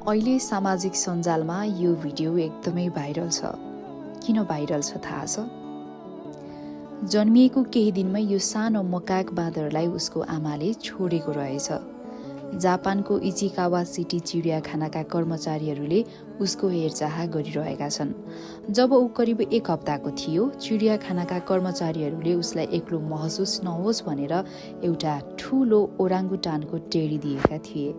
अहिले सामाजिक सञ्जालमा यो भिडियो एकदमै भाइरल छ। किन भाइरल छ थाहा छ? जन्मिएको केही दिनमै यो सानो मकाक बाँदरलाई उसको आमाले छोडेको रहेछ। जापानको इचिकावा सिटी चिडियाखानाका कर्मचारीहरूले उसको हेरचाह गरिरहेका छन्। जब ऊ करिब 1 हप्ताको थियो, चिडियाखानाका कर्मचारीहरूले उसलाई एक्लो महसुस नहोस् भनेर एउटा ठूलो ओराङ्गुटानको टेडी दिएका थिए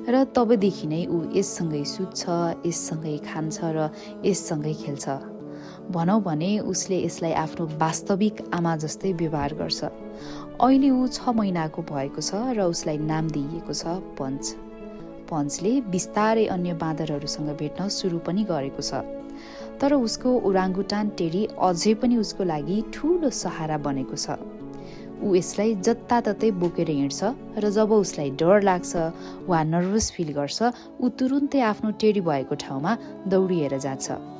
र तबदेखि नै ऊ यससँगै सुत्छ, यससँगै खान्छ र यससँगै खेल्छ। भनौँ भने उसले यसलाई आफ्नो वास्तविक आमा जस्तै व्यवहार गर्छ। अहिले ऊ 6 महिनाको भएको छ र उसलाई नाम दिइएको छ पञ्च। पञ्चले बिस्तारै अन्य बाँदरहरूसँग भेट्न सुरु पनि गरेको छ। तर उसको ओराङ्गुटान टेडी अझै पनि उसको लागि ठूलो सहारा बनेको छ। ऊ यसलाई जताततै बोकेर हिँड्छ र जब उसलाई डर लाग्छ वा नर्भस फिल गर्छ, ऊ तुरुन्तै आफ्नो टेडी भएको ठाउँमा दौडिएर जान्छ।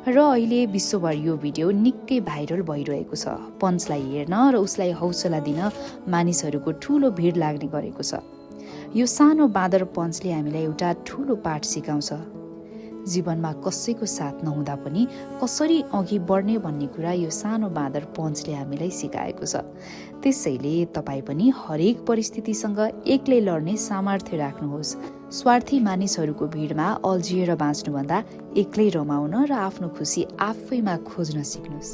र अहिले विश्वभर यो भिडियो निकै भाइरल भइरहेको छ। पञ्चलाई हेर्न र उसलाई हौसला दिन मानिसहरूको ठूलो भिड लाग्ने गरेको छ। यो सानो बाँदर पञ्चले हामीलाई एउटा ठूलो पाठ सिकाउँछ। जीवनमा कसैको साथ नहुँदा पनि कसरी अघि बढ्ने भन्ने कुरा यो सानो बाँदर पञ्चले हामीलाई सिकाएको छ। त्यसैले तपाईँ पनि हरेक परिस्थितिसँग एक्लै लड्ने सामर्थ्य राख्नुहोस्। स्वार्थी मानिसहरूको भिडमा अल्झिएर बाँच्नुभन्दा एक्लै रमाउन र आफ्नो खुसी आफैमा खोज्न सिक्नुहोस्।